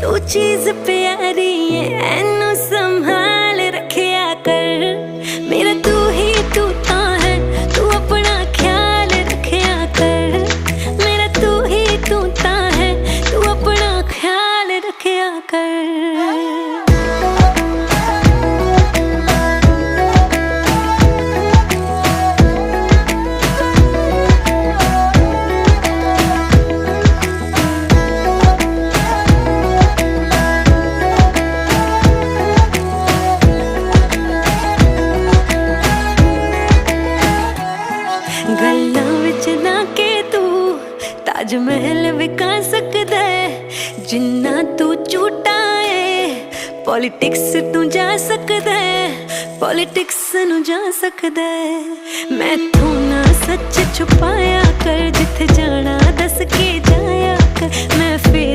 तू चीज प्यारी है एनू संभाल रखिया कर। मेरा तू ही तू ता है, तू अपना ख्याल रखिया कर। मेरा तू ही तू ता है, तू अपना ख्याल रखिया कर। गल्लां विच ना के तू ताज महल विका सकदा है। जिन्ना तू झूठा है पॉलिटिक्स तू जा सकदा है, पॉलिटिक्स नू जा सकदा है। मैथों ना सच छुपाया कर, जिथे जाना दस के जाया कर। मैं फिर